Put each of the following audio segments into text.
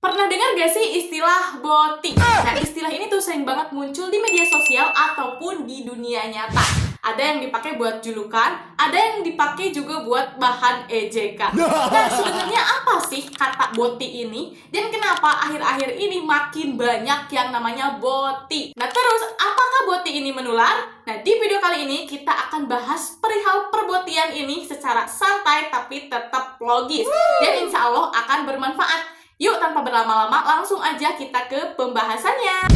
Pernah dengar gak sih istilah boti? Nah, istilah ini tuh sering banget muncul di media sosial ataupun di dunia nyata. Ada yang dipakai buat julukan, ada yang dipakai juga buat bahan ejekan. Nah, sebenarnya apa sih kata boti ini? Dan kenapa akhir-akhir ini makin banyak yang namanya boti? Nah, terus apakah boti ini menular? Nah, di video kali ini kita akan bahas perihal perbotian ini secara santai tapi tetap logis. Dan insya Allah akan bermanfaat. Yuk, tanpa berlama-lama, langsung aja kita ke pembahasannya.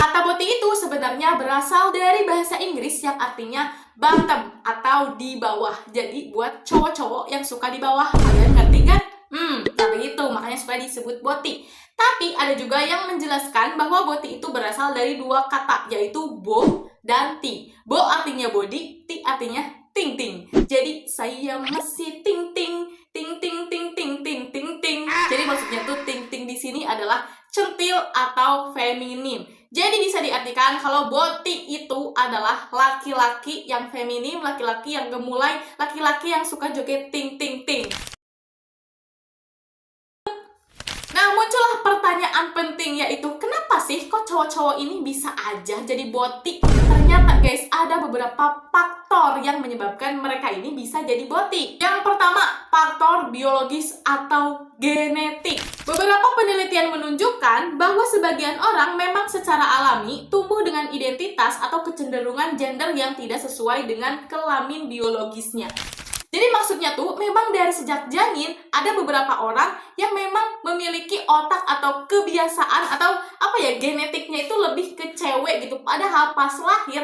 Kata boti itu sebenarnya berasal dari bahasa Inggris yang artinya bottom atau di bawah. Jadi buat cowok-cowok yang suka di bawah, kalian ngerti kan? Nah begitu, makanya suka disebut boti. Tapi ada juga yang menjelaskan bahwa boti itu berasal dari dua kata, yaitu bo dan ti. Bo artinya body, ti artinya ting ting. Jadi saya masih ting ting ting ting ting ting ting ting ting. Jadi maksudnya tuh ting ting di sini adalah centil atau feminim. Jadi bisa diartikan kalau boti itu adalah laki-laki yang feminim, laki-laki yang gemulai, laki-laki yang suka joget ting ting ting. Nah, muncullah pertanyaan penting, yaitu kenapa sih kok cowok-cowok ini bisa aja jadi boti? Ternyata guys, ada beberapa faktor yang menyebabkan mereka ini bisa jadi boti. Yang pertama, faktor biologis atau genetik. Beberapa penelitian menunjukkan bahwa sebagian orang memang secara alami tumbuh dengan identitas atau kecenderungan gender yang tidak sesuai dengan kelamin biologisnya. Jadi maksudnya tuh memang dari sejak janin ada beberapa orang yang memang memiliki otak atau kebiasaan atau genetiknya itu lebih ke cewek gitu. Padahal pas lahir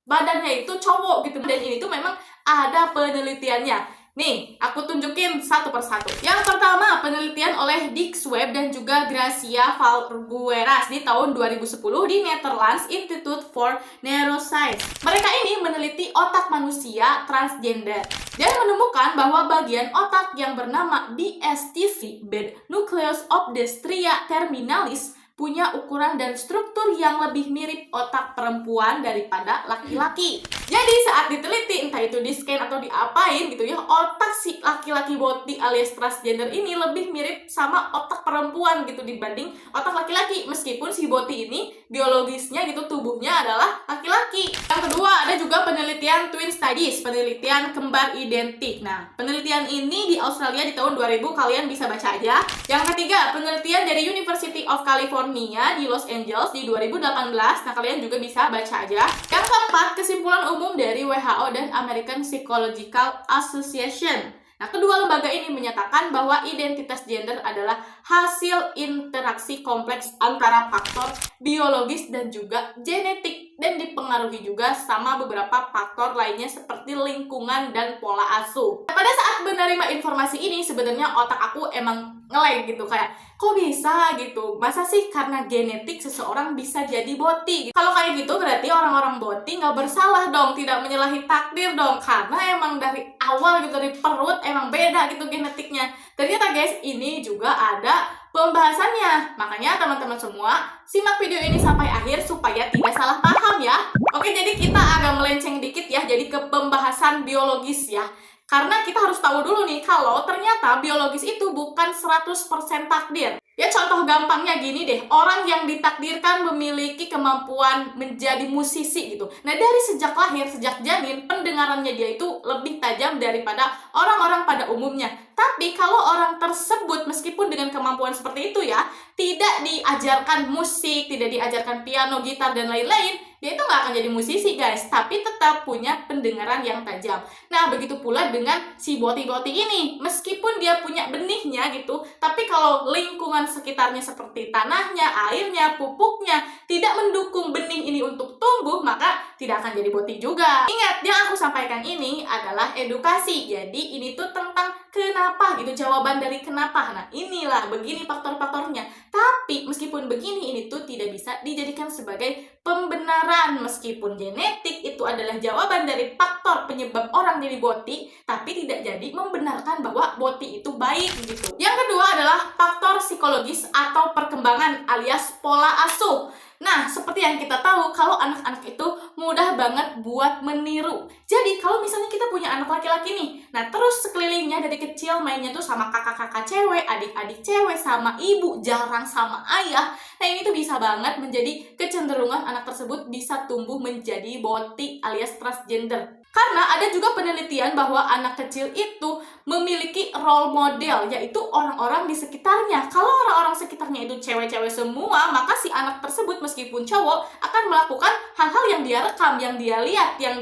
badannya itu cowok gitu. Dan ini tuh memang ada penelitiannya. Nih, aku tunjukin satu persatu. Yang pertama, penelitian oleh Dick Swaab dan juga Gracia Falgueras di tahun 2010 di Netherlands Institute for Neuroscience. Mereka ini meneliti otak manusia transgender dan menemukan bahwa bagian otak yang bernama BSTC, Bed Nucleus of the Stria Terminalis, punya ukuran dan struktur yang lebih mirip otak perempuan daripada laki-laki. Jadi saat diteliti, entah itu di scan atau diapain gitu ya, otak si laki-laki boti alias transgender ini lebih mirip sama otak perempuan gitu dibanding otak laki-laki. Meskipun si boti ini biologisnya gitu, tubuhnya adalah laki-laki. Yang kedua, ada juga penelitian twin studies, penelitian kembar identik. Nah, penelitian ini di Australia di tahun 2000, kalian bisa baca aja. Yang ketiga, penelitian dari University of California di Los Angeles di 2018. Nah, kalian juga bisa baca aja. Yang keempat, kesimpulan umum dari WHO dan American Psychological Association. Nah, kedua lembaga ini menyatakan bahwa identitas gender adalah hasil interaksi kompleks antara faktor biologis dan juga genetik dan dipengaruhi juga sama beberapa faktor lainnya seperti lingkungan dan pola asuh. Pada saat menerima informasi ini, sebenarnya otak aku emang nge-lag gitu, kayak kok bisa gitu? Masa sih karena genetik seseorang bisa jadi boti? Kalau kayak gitu berarti orang-orang boti nggak bersalah dong, tidak menyalahi takdir dong, karena emang dari awal gitu, dari perut emang beda gitu genetiknya. Ternyata guys, ini juga ada pembahasannya. Makanya teman-teman semua, simak video ini sampai akhir supaya tidak salah paham ya. Oke, jadi kita agak melenceng dikit ya, jadi ke pembahasan biologis ya. Karena kita harus tahu dulu nih, kalau ternyata biologis itu bukan 100% takdir. Ya contoh gampangnya gini deh, orang yang ditakdirkan memiliki kemampuan menjadi musisi gitu. Nah, dari sejak lahir, sejak janin, pendengarannya dia itu lebih tajam daripada orang-orang pada umumnya. Tapi kalau orang tersebut meskipun dengan kemampuan seperti itu ya, tidak diajarkan musik, tidak diajarkan piano, gitar, dan lain-lain, dia itu nggak akan jadi musisi guys, tapi tetap punya pendengaran yang tajam. Nah, begitu pula dengan si boti-boti ini. Meskipun dia punya benihnya gitu, tapi kalau lingkungan sekitarnya seperti tanahnya, airnya, pupuknya tidak mendukung benih ini untuk tumbuh, maka tidak akan jadi boti juga. Ingat, yang aku sampaikan ini adalah edukasi. Jadi ini tuh tentang kenapa gitu, jawaban dari kenapa. Nah, inilah begini faktor-faktornya. Tapi meskipun begini, ini tuh tidak bisa dijadikan sebagai pembenaran. Meskipun genetik itu adalah jawaban dari faktor penyebab orang jadi boti, tapi tidak jadi membenarkan bahwa boti itu baik gitu. Yang kedua adalah faktor psikologis atau perkembangan alias pola asuh. Nah, seperti yang kita tahu, kalau anak-anak itu mudah banget buat meniru. Jadi, kalau misalnya kita punya anak laki-laki nih, nah terus sekelilingnya dari kecil mainnya tuh sama kakak-kakak cewek, adik-adik cewek, sama ibu, jarang sama ayah. Nah, ini tuh bisa banget menjadi kecenderungan anak tersebut bisa tumbuh menjadi boti alias transgender. Karena ada juga penelitian bahwa anak kecil itu memiliki role model, yaitu orang-orang di sekitarnya. Kalau orang-orang sekitarnya itu cewek-cewek semua, maka si anak tersebut meskipun cowok akan melakukan hal-hal yang dia rekam, yang dia lihat, yang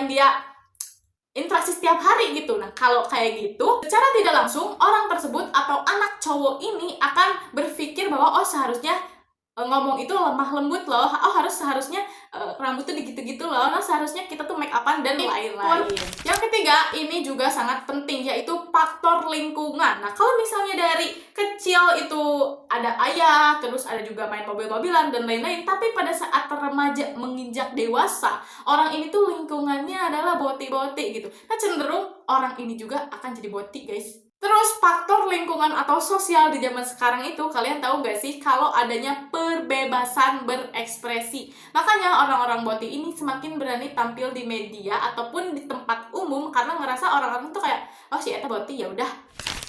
dia interaksi setiap hari gitu. Nah, kalau kayak gitu, secara tidak langsung orang tersebut atau anak cowok ini akan berpikir bahwa oh seharusnya ngomong itu lemah lembut loh, seharusnya rambut tuh digitu-gitu loh, nah seharusnya kita tuh make upan dan lain-lain. Yang ketiga, ini juga sangat penting, yaitu faktor lingkungan. Nah, kalau misalnya dari kecil itu ada ayah, terus ada juga main mobil-mobilan dan lain-lain, tapi pada saat remaja menginjak dewasa, orang ini tuh lingkungannya adalah boti-boti gitu. Nah, cenderung orang ini juga akan jadi boti, guys. Terus faktor lingkungan atau sosial di zaman sekarang itu, kalian tahu gak sih kalau adanya perbebasan berekspresi. Makanya orang-orang boti ini semakin berani tampil di media ataupun di tempat umum karena ngerasa orang-orang tuh kayak, oh si eta boti, ya udah.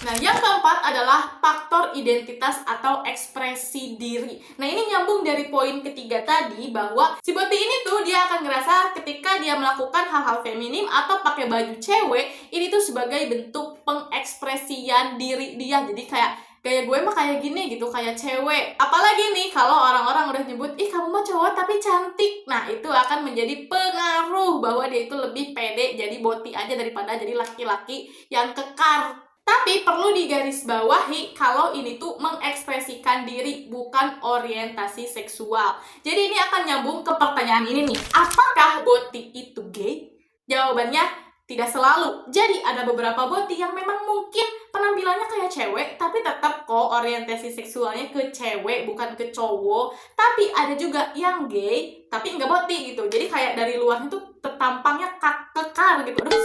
Nah, yang keempat adalah faktor identitas atau ekspresi diri. Nah, ini nyambung dari poin ketiga tadi, bahwa si boti ini tuh dia akan ngerasa ketika dia melakukan hal-hal feminim atau pakai baju cewek, ini tuh sebagai bentuk pengekspresian diri dia. Jadi kayak gaya gue mah kayak gini gitu, kayak cewek. Apalagi nih kalau orang-orang udah nyebut, ih kamu mah cowok tapi cantik. Nah, itu akan menjadi pengaruh bahwa dia itu lebih pede jadi boti aja daripada jadi laki-laki yang kekar. Tapi perlu digarisbawahi kalau ini tuh mengekspresikan diri, bukan orientasi seksual. Jadi ini akan nyambung ke pertanyaan ini nih. Apakah boti itu gay? Jawabannya tidak selalu. Jadi ada beberapa boti yang memang mungkin penampilannya kayak cewek, tapi tetap kok orientasi seksualnya ke cewek, bukan ke cowok. Tapi ada juga yang gay, tapi nggak boti gitu. Jadi kayak dari luarnya tuh tampangnya kekar gitu. Aduh,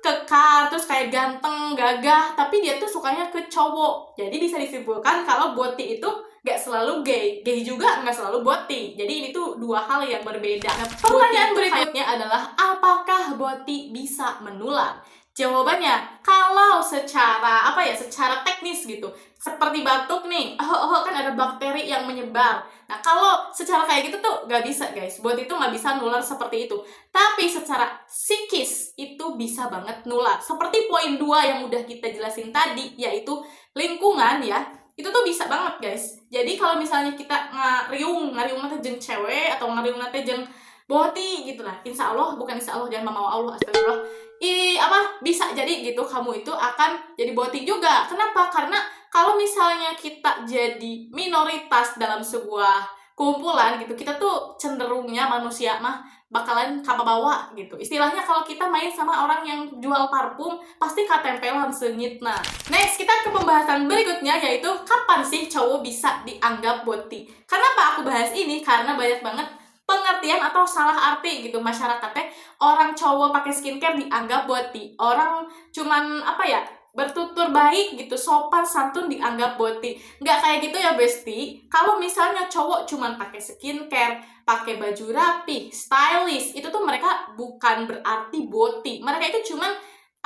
kekar, terus kayak ganteng, gagah, tapi dia tuh sukanya ke cowok. Jadi bisa disimpulkan kalau boti itu gak selalu gay, gay juga gak selalu boti. Jadi ini tuh dua hal yang berbeda. Nah, pertanyaan berikutnya adalah, apakah boti bisa menular? Jawabannya, kalau secara teknis gitu, seperti batuk nih, kan ada bakteri yang menyebar. Nah, kalau secara kayak gitu tuh gak bisa, guys. Boti itu gak bisa nular seperti itu. Tapi secara psikis itu bisa banget nular. Seperti poin 2 yang udah kita jelasin tadi, yaitu lingkungan ya. Itu tuh bisa banget, guys. Jadi kalau misalnya kita ngariung nanti jeung cewek atau ngariung nanti jeung boti gitu lah. Insya Allah, bukan insya Allah, jangan mau Allah, astagfirullah. Bisa jadi gitu kamu itu akan jadi boti juga. Kenapa? Karena kalau misalnya kita jadi minoritas dalam sebuah kumpulan gitu, kita tuh cenderungnya manusia mah bakalan kababawa gitu. Istilahnya kalau kita main sama orang yang jual parfum, pasti katempelan sengit. Nah, next kita ke pembahasan berikutnya, yaitu kapan sih cowok bisa dianggap boti. Kenapa aku bahas ini? Karena banyak banget pengertian atau salah arti gitu masyarakatnya. Orang cowok pakai skincare dianggap boti, orang cuman bertutur baik gitu, sopan santun dianggap boti. Nggak kayak gitu ya besti. Kalau misalnya cowok cuman pakai skincare, pakai baju rapi, stylish, itu tuh mereka bukan berarti boti. Mereka itu cuman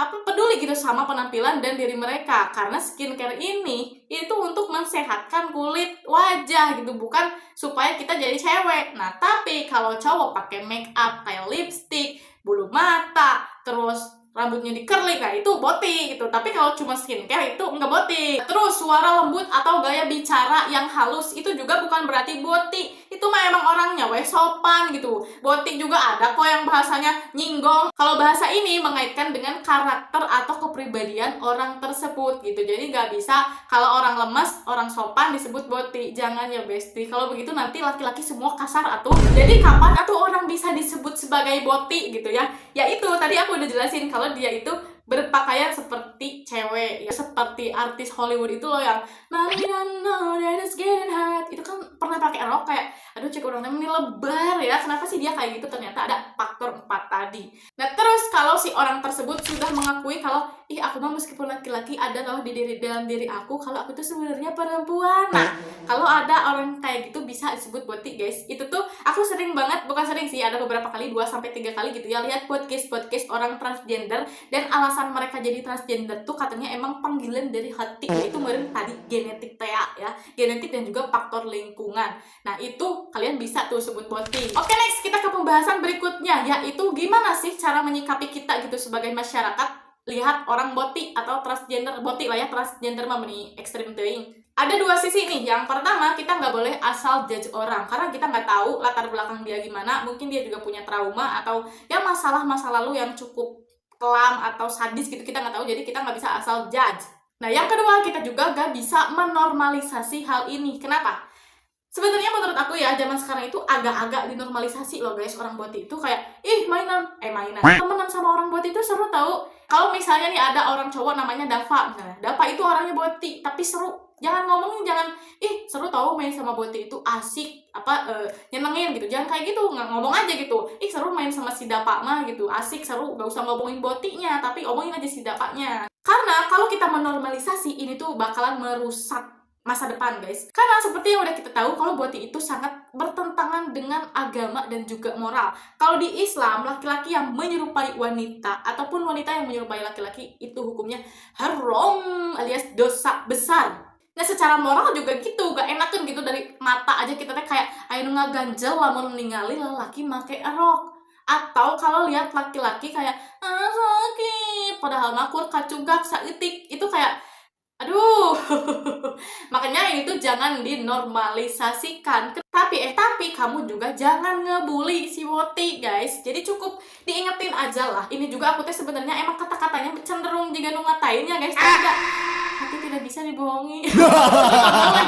peduli gitu sama penampilan dan diri mereka, karena skincare ini itu untuk mensehatkan kulit wajah gitu, bukan supaya kita jadi cewek. Nah, tapi kalau cowok pakai make up kayak lipstick, bulu mata, terus rambutnya di curly, nah itu boti gitu. Tapi kalau cuma skincare itu enggak boti. Terus suara lembut atau gaya bicara yang halus itu juga bukan berarti boti. Itu mah emang orangnya sopan gitu. Boti juga ada kok yang bahasanya nyinggong. Kalau bahasa ini mengaitkan dengan karakter atau kepribadian orang tersebut gitu. Jadi nggak bisa kalau orang lemes, orang sopan disebut boti. Jangan ya besti. Kalau begitu nanti laki-laki semua kasar atuh. Jadi kapan atuh orang bisa disebut sebagai boti gitu ya? Ya itu tadi aku udah jelasin kalau dia itu berpakaian seperti cewek ya, seperti artis Hollywood itu loh yang itu kan pernah pakai rok kayak Aduh, cek orang ini lebar ya, kenapa sih dia kayak gitu? Ternyata ada faktor 4 tadi. Nah, terus kalau si orang tersebut sudah mengakui kalau ih, aku mah meskipun laki-laki ada loh dalam diri aku kalau aku tuh sebenarnya perempuan. Nah, kalau ada orang kayak gitu bisa disebut botik, guys. Itu tuh aku sering banget, bukan sering sih, ada beberapa kali, 2-3 kali gitu ya, lihat podcast orang transgender, dan alasan mereka jadi transgender tuh katanya emang panggilan dari hati, yaitu meren tadi genetik ya, genetik dan juga faktor lingkungan. Nah, itu kalian bisa tuh sebut botik. Oke, next kita ke pembahasan berikutnya, yaitu gimana sih cara menyikapi kita gitu sebagai masyarakat lihat orang botik atau transgender, botik lah ya, transgender mah meni ekstrim teuing. Ada dua sisi nih. Yang pertama, kita nggak boleh asal judge orang karena kita nggak tahu latar belakang dia gimana. Mungkin dia juga punya trauma atau ya masalah masa lalu yang cukup kelam atau sadis gitu, kita nggak tahu, jadi kita nggak bisa asal judge. Nah, yang kedua, kita juga nggak bisa menormalisasi hal ini. Kenapa? Sebenarnya menurut aku ya, zaman sekarang itu agak-agak dinormalisasi loh guys. Orang botik itu kayak, ih mainan temenan sama orang botik itu seru tau. Kalau misalnya nih ada orang cowok namanya Dava misalnya, Dava itu orangnya botik tapi seru, jangan ngomongin, jangan ih seru tau main sama botik itu, asik nyenengin gitu, jangan kayak gitu, nggak ngomong aja gitu, ih seru main sama si Dava mah gitu, asik seru, gak usah ngomongin botiknya tapi omongin aja si Davanya. Karena kalau kita menormalisasi ini tuh bakalan merusak masa depan guys. Karena seperti yang udah kita tahu kalau botik itu sangat bertentangan dengan agama dan juga moral. Kalau di Islam, laki-laki yang menyerupai wanita ataupun wanita yang menyerupai laki-laki itu hukumnya haram alias dosa besar. Nah, secara moral juga gitu, gak enakan gitu, dari mata aja kita kayak ayo ngaganjel lamun ningali lelaki make rok. Atau kalau lihat laki-laki kayak sakit padahal makur kacugak saeutik, itu kayak aduh. Makanya ini tuh jangan dinormalisasikan. Tapi kamu juga jangan ngebully si botik guys. Jadi cukup diingetin aja lah. Ini juga aku tuh sebenarnya emang kata-katanya cenderung juga ngatain ya guys. Tapi tidak bisa dibohongi.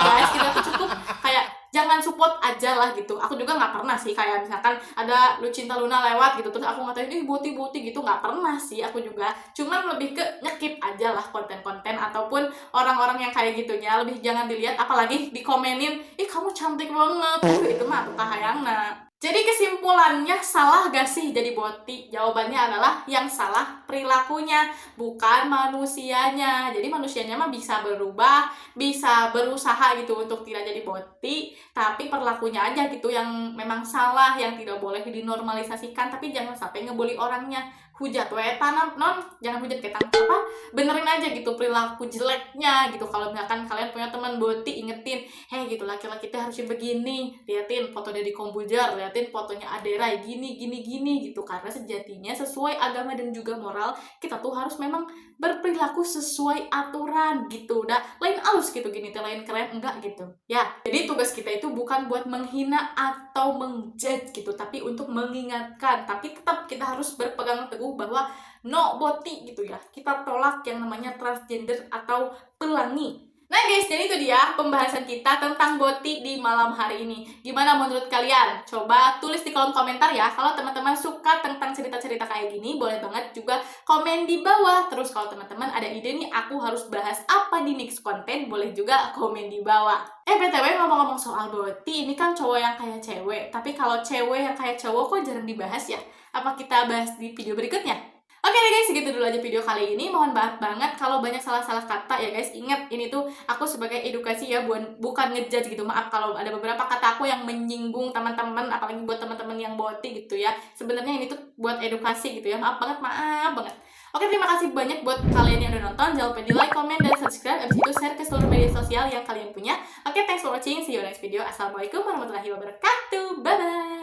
Guys, kita tuh cukup kayak jangan support aja lah gitu. Aku juga nggak pernah sih kayak misalkan ada Lucinta Luna lewat gitu terus aku ngatain ih boti gitu, nggak pernah sih aku juga. Cuman lebih ke nyekip aja lah konten-konten ataupun orang-orang yang kayak gitunya, lebih jangan dilihat, apalagi dikomenin ih kamu cantik banget. Itu mah tuh kahayangna. Jadi kesimpulannya, salah gak sih jadi botik? Jawabannya adalah yang salah perilakunya, bukan manusianya. Jadi manusianya mah bisa berubah, bisa berusaha gitu untuk tidak jadi botik, tapi perilakunya aja gitu yang memang salah, yang tidak boleh dinormalisasikan. Tapi jangan sampai ngebully orangnya. Hujat we tanam non, jangan hujat kayak apa, benerin aja gitu perilaku jeleknya gitu. Kalau misalkan kalian punya teman botik, ingetin, hei gitu, laki-laki teh harusnya begini, liatin foto Deddy Kombujar, liatin fotonya Adera gini gitu. Karena sejatinya sesuai agama dan juga moral, kita tuh harus memang berperilaku sesuai aturan gitu. Udah lain alus gitu gini teh, lain keren enggak gitu ya. Jadi tugas kita itu bukan buat menghina atau mengjudge gitu, tapi untuk mengingatkan. Tapi tetap kita harus berpegang teguh bahwa no botik gitu ya. Kita tolak yang namanya transgender atau pelangi. Nah guys, jadi itu dia pembahasan kita tentang botik di malam hari ini. Gimana menurut kalian? Coba tulis di kolom komentar ya. Kalau teman-teman suka tentang cerita-cerita kayak gini, boleh banget juga komen di bawah. Terus kalau teman-teman ada ide nih aku harus bahas apa di next konten, boleh juga komen di bawah. BTW ngomong-ngomong soal botik, ini kan cowok yang kayak cewek. Tapi kalau cewek yang kayak cowok kok jarang dibahas ya? Apa kita bahas di video berikutnya? Oke deh guys, segitu dulu aja video kali ini. Mohon maaf banget kalau banyak salah-salah kata ya guys. Ingat, ini tuh aku sebagai edukasi ya, bukan ngejudge gitu. Maaf kalau ada beberapa kata aku yang menyinggung teman-teman, apalagi buat teman-teman yang botik gitu ya. Sebenarnya ini tuh buat edukasi gitu ya. Maaf banget. Oke, terima kasih banyak buat kalian yang udah nonton. Jangan lupa di like, comment, dan subscribe. Abis itu share ke seluruh media sosial yang kalian punya. Oke, thanks for watching. See you next video. Assalamualaikum warahmatullahi wabarakatuh. Bye-bye.